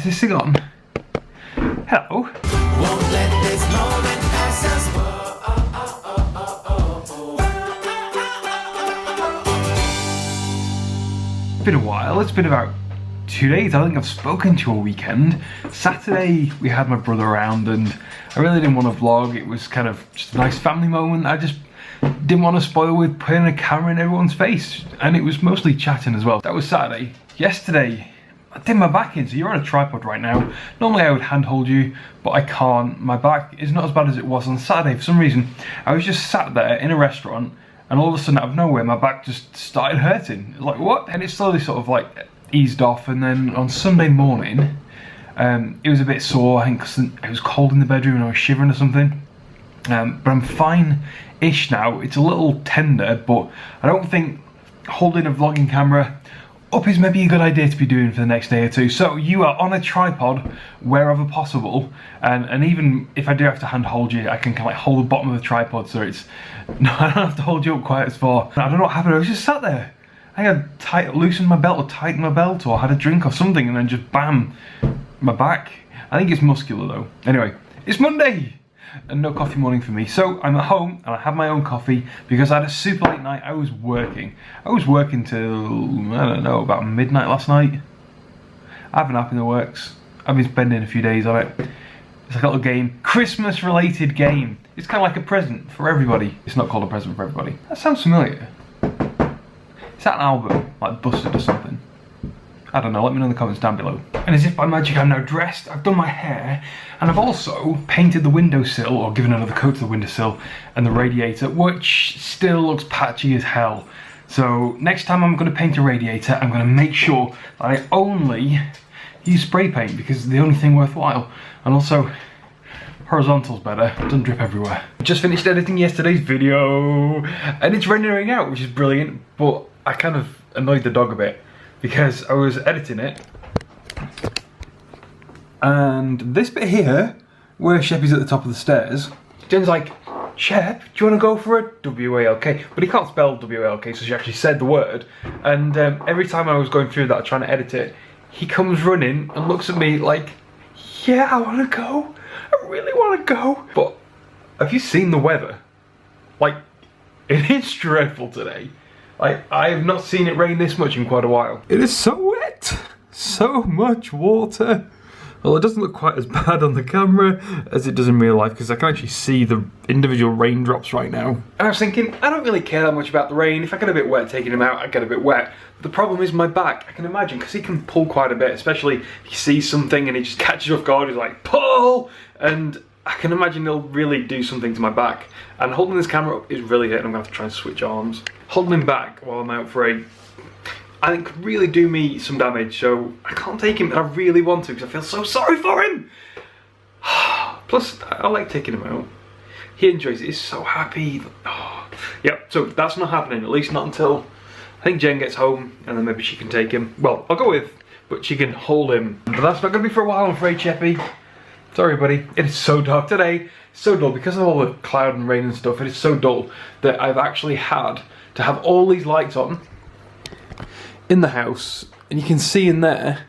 this thing on? Hello. Won't let this moment pass us. It's been a while. It's been about 2 days. I think I've spoken to you all weekend. Saturday we had my brother around and I really didn't want to vlog. It was kind of just a nice family moment. I just didn't want to spoil with putting a camera in everyone's face, and it was mostly chatting as well. That was Saturday. Yesterday I did my back in, so you're on a tripod right now. Normally I would handhold you, but I can't. My back is not as bad as it was on Saturday. For some reason I was just sat there in a restaurant and all of a sudden out of nowhere my back just started hurting. Like, what? And it slowly sort of like eased off, and then on Sunday morning it was a bit sore, I think, because it was cold in the bedroom and I was shivering or something. But I'm fine-ish now. It's a little tender, but I don't think holding a vlogging camera up is maybe a good idea to be doing for the next day or two. So you are on a tripod wherever possible, and even if I do have to hand hold you, I can kind of like hold the bottom of the tripod so it's no, I don't have to hold you up quite as far. I don't know what happened. I was just sat there. I had loosened my belt or tightened my belt or had a drink or something, and then just bam, my back. I think it's muscular though. Anyway, it's Monday and no coffee morning for me, so I'm at home and I have my own coffee because I had a super late night. I was working till, I don't know, about midnight last night. I have an app in the works. I've been spending a few days on it. It's like a little game, Christmas related game. It's kind of like a present for everybody. It's not called a present for everybody. That sounds familiar. Is that an album, like Busted or something? I don't know, let me know in the comments down below. And as if by magic I'm now dressed, I've done my hair, and I've also painted the windowsill, or given another coat to the windowsill and the radiator, which still looks patchy as hell. So next time I'm going to paint a radiator, I'm going to make sure that I only use spray paint, because it's the only thing worthwhile. And also, horizontal's better, it doesn't drip everywhere. Just finished editing yesterday's video, and it's rendering out, which is brilliant, but I kind of annoyed the dog a bit, because I was editing it, and this bit here, where Shep is at the top of the stairs, Jen's like, Shep, do you want to go for a W-A-L-K? But he can't spell W-A-L-K, so she actually said the word, and every time I was going through that, trying to edit it, he comes running and looks at me like, yeah, I want to go, I really want to go. But have you seen the weather? Like, it is dreadful today. I have not seen it rain this much in quite a while. It is so wet, so much water. Well, it doesn't look quite as bad on the camera as it does in real life, because I can actually see the individual raindrops right now. And I was thinking, I don't really care that much about the rain. If I get a bit wet taking him out, I get a bit wet. But the problem is my back, I can imagine, because he can pull quite a bit, especially if he sees something and he just catches off guard, he's like, pull! And I can imagine he'll really do something to my back. And holding this camera up is really hurting. I'm going to have to try and switch arms. Holding him back while I'm out for a, I think, could really do me some damage. So I can't take him, and I really want to because I feel so sorry for him. Plus, I like taking him out. He enjoys it. He's so happy. Oh. Yep, so that's not happening, at least not until I think Jen gets home, and then maybe she can take him. Well, I'll go with, but she can hold him. But that's not going to be for a while, I'm afraid, Sheppy. Sorry, buddy. It is so dark today. So dull because of all the cloud and rain and stuff. It is so dull that I've actually had to have all these lights on in the house, and you can see in there,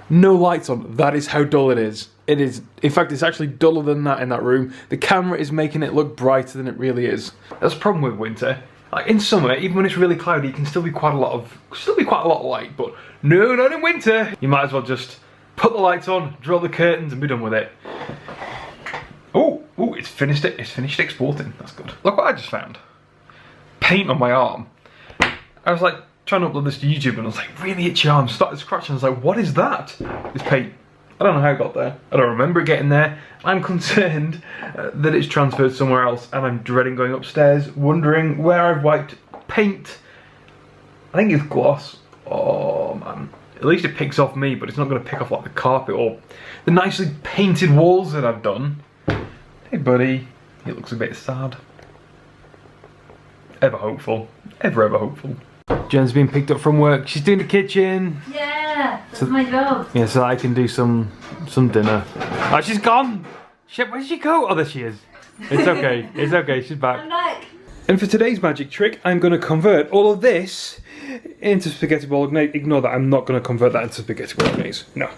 no lights on. That is how dull it is. It is, in fact, it's actually duller than that in that room. The camera is making it look brighter than it really is. That's the problem with winter. Like in summer, even when it's really cloudy, it can still be quite a lot of light. But no, not in winter. You might as well just put the lights on, draw the curtains, and be done with it. Oh, it's finished exporting. That's good. Look what I just found. Paint on my arm. I was like trying to upload this to YouTube, and I was like, really itchy arm. Started scratching. I was like, what is that? It's paint. I don't know how it got there. I don't remember it getting there. I'm concerned that it's transferred somewhere else, and I'm dreading going upstairs, wondering where I've wiped paint. I think it's gloss. Oh man. At least it picks off me, but it's not going to pick off like the carpet or the nicely painted walls that I've done. Hey buddy, he looks a bit sad. Ever hopeful. Ever hopeful. Jen's been picked up from work. She's doing the kitchen. Yeah, that's my job. Yeah, so I can do some dinner. Oh, she's gone! Shit, where did she go? Oh, there she is. It's okay, it's okay, she's back. I'm back. And for today's magic trick, I'm going to convert all of this into spaghetti bolognese. Ignore that, I'm not going to convert that into spaghetti bolognese. No.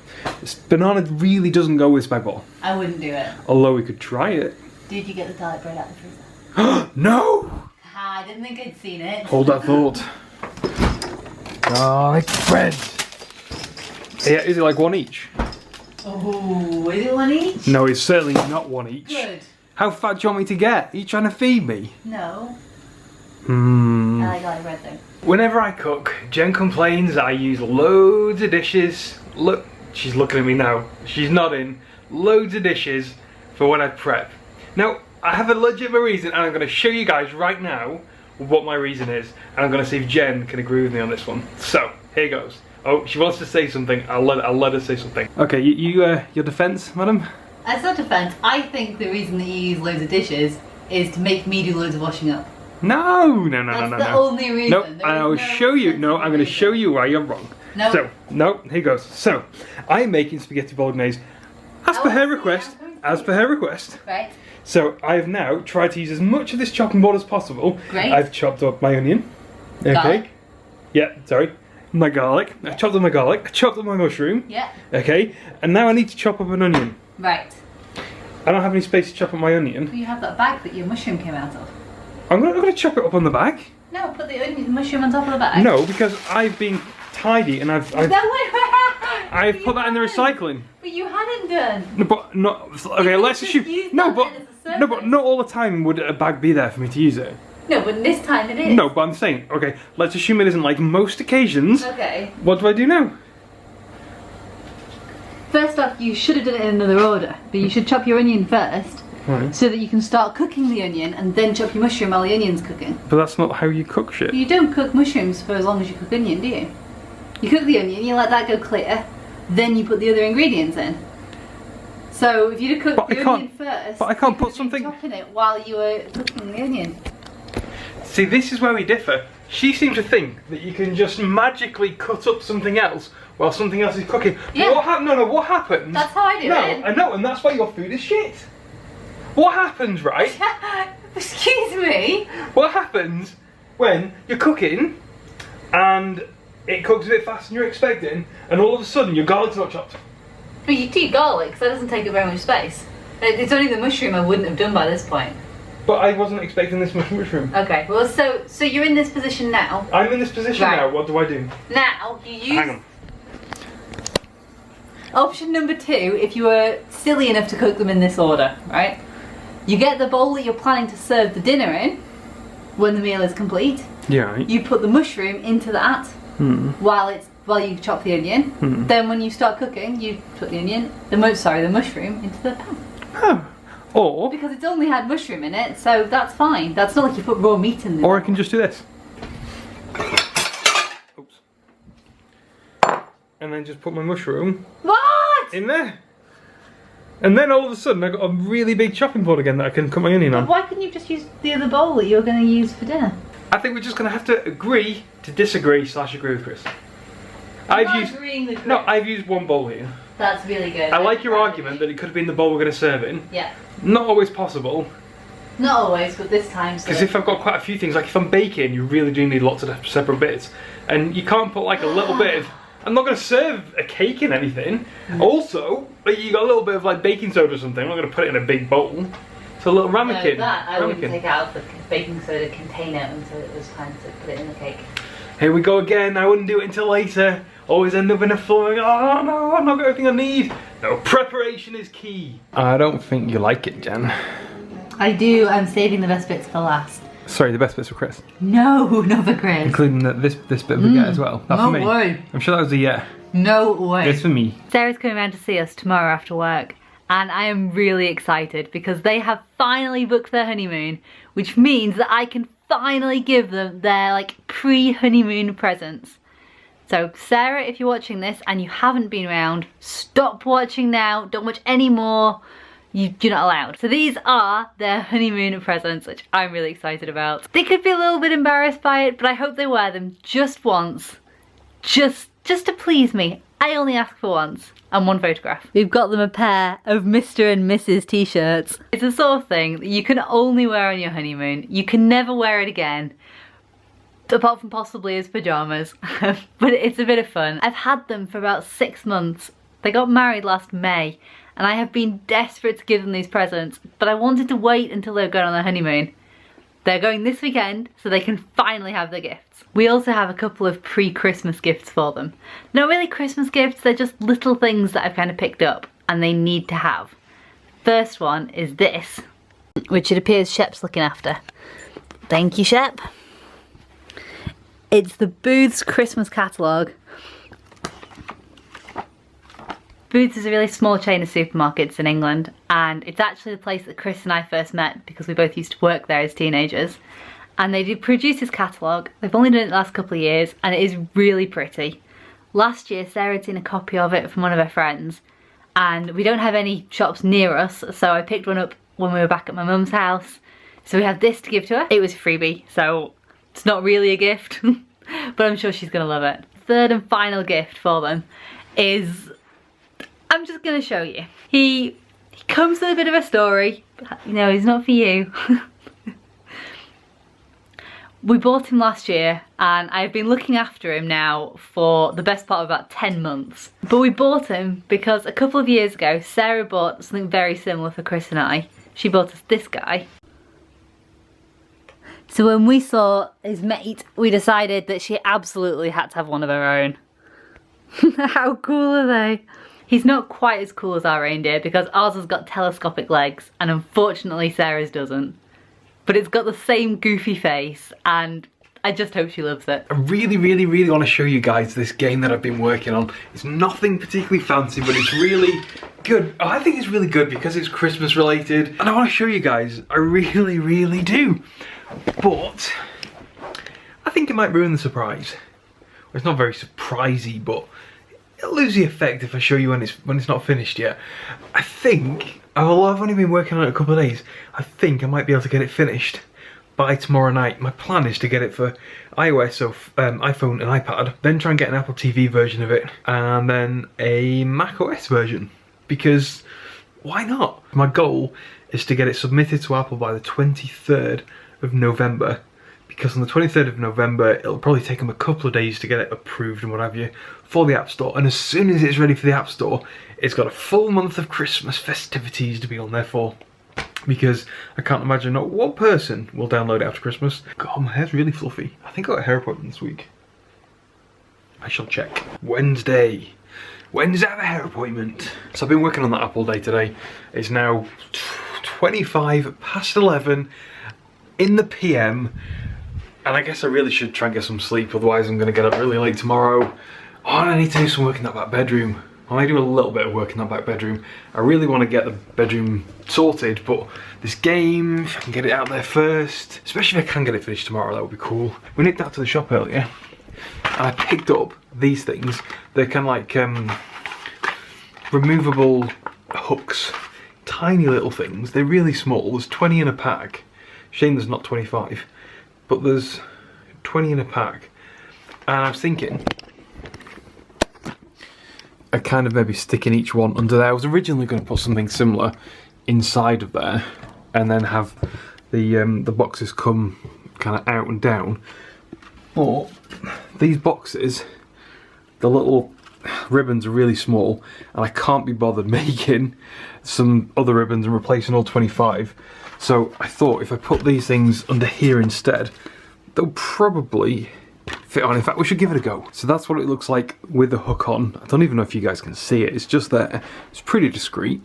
This banana really doesn't go with spag bol. I wouldn't do it. Although we could try it. Did you get the garlic bread out of the freezer? No! I didn't think I'd seen it. Hold that thought. Garlic bread. Yeah, is it like one each? Oh, is it one each? No, it's certainly not one each. Good. How fat do you want me to get? Are you trying to feed me? No. I like garlic bread though. Whenever I cook, Jen complains I use loads of dishes. Look, she's looking at me now. She's nodding. Loads of dishes for when I prep. Now, I have a legitimate reason, and I'm going to show you guys right now what my reason is, and I'm going to see if Jen can agree with me on this one. So, here goes. Oh, she wants to say something. I'll let her say something. Okay, your defence, madam? As a defence, I think the reason that you use loads of dishes is to make me do loads of washing up. No. That's the only reason. No, I will show you. No, I'm going to show you why you're wrong. No. So, no, here goes. So, I'm making spaghetti bolognese as per her request. As per her request. Right. So, I have now tried to use as much of this chopping board as possible. Great. I've chopped up my onion. Okay. Garlic. Yeah, sorry. My garlic. I chopped up my garlic. I chopped up my mushroom. Yeah. Okay. And now I need to chop up an onion. Right. I don't have any space to chop up my onion. But you have that bag that your mushroom came out of. I'm gonna chop it up on the bag. No, put the mushroom on top of the bag. No, because I've been tidy and I've No, wait. put that in the recycling. But you hadn't done. No, but not okay. Let's just assume. use No, that but then as a no, but surface. not all the time would a bag be there for me to use it. No, but this time it is. No, but I'm saying, okay, let's assume it isn't like most occasions. Okay. What do I do now? First off, you should have done it in another order, but you should chop your onion first, Right. so that you can start cooking the onion and then chop your mushroom while the onion's cooking. But that's not how you cook shit. You don't cook mushrooms for as long as you cook onion, do you? You cook the onion, you let that go clear, then you put the other ingredients in. So if you'd have cooked the onion first, but I can't you put could have been something- chopping it while you were cooking the onion. See, this is where we differ. She seems to think that you can just magically cut up something else while something else is cooking. Yeah. What happens? No, what happens? That's how I do no, it. I know, and that's why your food is shit. What happens, right? Excuse me? What happens when you're cooking and it cooks a bit faster than you're expecting, and all of a sudden your garlic's not chopped? But you do garlic, so that doesn't take up very much space. It's only the mushroom I wouldn't have done by this point. But I wasn't expecting this much mushroom. Okay, well, so you're in this position now. I'm in this position Right. now. What do I do? Now, you use... Hang on. Option number 2, if you were silly enough to cook them in this order, right? You get the bowl that you're planning to serve the dinner in when the meal is complete. Yeah, right. You put the mushroom into that while you chop the onion. Then when you start cooking, you put the the mushroom into the pan. Oh. Or Because it's only had mushroom in it, so that's fine. That's not like you put raw meat in there. Or I can just do this. Oops. And then just put my mushroom What? in there. And then all of a sudden I got a really big chopping board again that I can cut my onion on. Why couldn't you just use the other bowl that you were going to use for dinner? I think we're just going to have to agree to disagree / agree with Chris. I've used one bowl here. That's really good. I like your argument that it could have been the bowl we're going to serve in. Yeah. Not always possible. Not always, but this time. Because if I've got quite a few things, like if I'm baking, you really do need lots of separate bits. And you can't put like a little bit of... I'm not going to serve a cake in anything. Also, like, you got a little bit of like baking soda or something. I'm not going to put it in a big bowl. It's a little ramekin. No, that I wouldn't Ramekin. take out of the baking soda container until it was time to put it in the cake. Here we go again. I wouldn't do it until later. Always end up in a flowing. Oh no, I've not got everything I need. No, preparation is key. I don't think you like it, Jen. I do. I'm saving the best bits for last. Sorry, the best bits for Chris. No, not for Chris. Including this bit of baguette as well. That's no for me. way. I'm sure that was a yeah. No way. It's for me. Sarah's coming around to see us tomorrow after work, and I am really excited because they have finally booked their honeymoon, which means that I can finally give them their like pre-honeymoon presents. So Sarah, if you're watching this and you haven't been around, stop watching now, don't watch any more. You're not allowed. So these are their honeymoon presents, which I'm really excited about. They could be a little bit embarrassed by it, but I hope they wear them just once. Just to please me. I only ask for once. And one photograph. We've got them a pair of Mr. and Mrs. t-shirts. It's the sort of thing that you can only wear on your honeymoon. You can never wear it again. apart from possibly his pyjamas. But it's a bit of fun. I've had them for about 6 months. They got married last May, and I have been desperate to give them these presents, but I wanted to wait until they were going on their honeymoon. They're going this weekend, so they can finally have their gifts. We also have a couple of pre-Christmas gifts for them. Not really Christmas gifts, they're just little things that I've kind of picked up and they need to have. First one is this, which it appears Shep's looking after. Thank you, Shep. It's the Booth's Christmas catalogue. Booth's is a really small chain of supermarkets in England, and it's actually the place that Chris and I first met because we both used to work there as teenagers. And they do produce this catalogue. They've only done it the last couple of years, and it is really pretty. Last year Sarah had seen a copy of it from one of her friends, and we don't have any shops near us, so I picked one up when we were back at my mum's house. So we have this to give to her. It was a freebie, so it's not really a gift, but I'm sure she's gonna love it. Third and final gift for them is, I'm just gonna show you. He comes with a bit of a story. No, he's not for you. We bought him last year, and I've been looking after him now for the best part of about 10 months. But we bought him because a couple of years ago, Sarah bought something very similar for Chris and I. She bought us this guy. So when we saw his mate, we decided that she absolutely had to have one of her own. How cool are they? He's not quite as cool as our reindeer because ours has got telescopic legs, and unfortunately Sarah's doesn't. But it's got the same goofy face, and I just hope she loves it. I really want to show you guys this game that I've been working on. It's nothing particularly fancy, but it's really good. I think it's really good because it's Christmas related, and I want to show you guys. I really do. But I think it might ruin the surprise. Well, it's not very surprisey, but it'll lose the effect if I show you when it's not finished yet. I think, although I've only been working on it a couple of days, I think I might be able to get it finished by tomorrow night. My plan is to get it for iOS, so iPhone and iPad, then try and get an Apple TV version of it, and then a Mac OS version, because why not? My goal is to get it submitted to Apple by the 23rd of November, because on the 23rd of November it'll probably take them a couple of days to get it approved and what have you for the App Store, and as soon as it's ready for the App Store, it's got a full month of Christmas festivities to be on there for, because I can't imagine not one person will download it after Christmas. God, my hair's really fluffy. I think I got a hair appointment this week. I shall check. Wednesday I have a hair appointment. So I've been working on that app all day today. It's now 25 past 11 in the PM, and I guess I really should try and get some sleep, otherwise I'm going to get up really late tomorrow. Oh, and I need to do some work in that back bedroom. I might do a little bit of work in that back bedroom. I really want to get the bedroom sorted, but this game, if I can get it out there first, especially if I can get it finished tomorrow, that would be cool. We nipped out to the shop earlier, and I picked up these things. They're kind of like removable hooks, tiny little things. They're really small. There's 20 in a pack. Shame there's not 25, but there's 20 in a pack. And I was thinking, I kind of maybe sticking each one under there. I was originally going to put something similar inside of there, and then have the boxes come kind of out and down. But these boxes, the little ribbons are really small, and I can't be bothered making some other ribbons and replacing all 25. So I thought if I put these things under here instead, they'll probably fit on. In fact, we should give it a go. So that's what it looks like with the hook on. I don't even know if you guys can see it. It's just there. It's pretty discreet.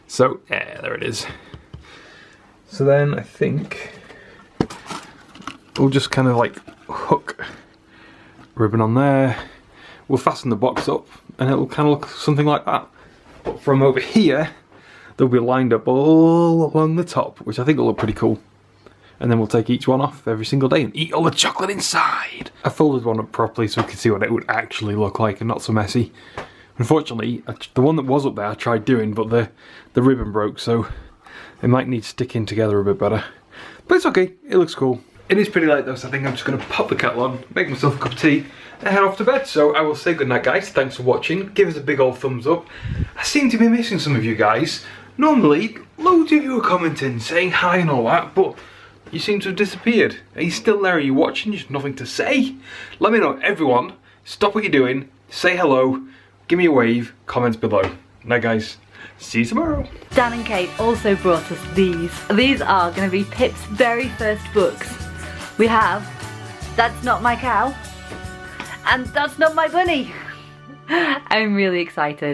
So yeah, there it is. So then I think we'll just kind of like hook ribbon on there. We'll fasten the box up, and it'll kind of look something like that. But from over here, they'll be lined up all along the top, which I think will look pretty cool. And then we'll take each one off every single day and eat all the chocolate inside. I folded one up properly so we could see what it would actually look like and not so messy. Unfortunately, the one that was up there I tried doing, but the ribbon broke, so it might need sticking together a bit better. But it's okay, it looks cool. It is pretty late though, so I think I'm just going to pop the kettle on, make myself a cup of tea, and head off to bed. So I will say goodnight guys, thanks for watching, give us a big old thumbs up. I seem to be missing some of you guys. Normally, loads of you are commenting, saying hi and all that, but You seem to have disappeared. Are you still there? Are you watching? Just nothing to say? Let me know, everyone. Stop what you're doing. Say hello. Give me a wave. Comments below. Now guys, see you tomorrow. Dan and Kate also brought us these. These are going to be Pip's very first books. We have That's Not My Cow and That's Not My Bunny. I'm really excited.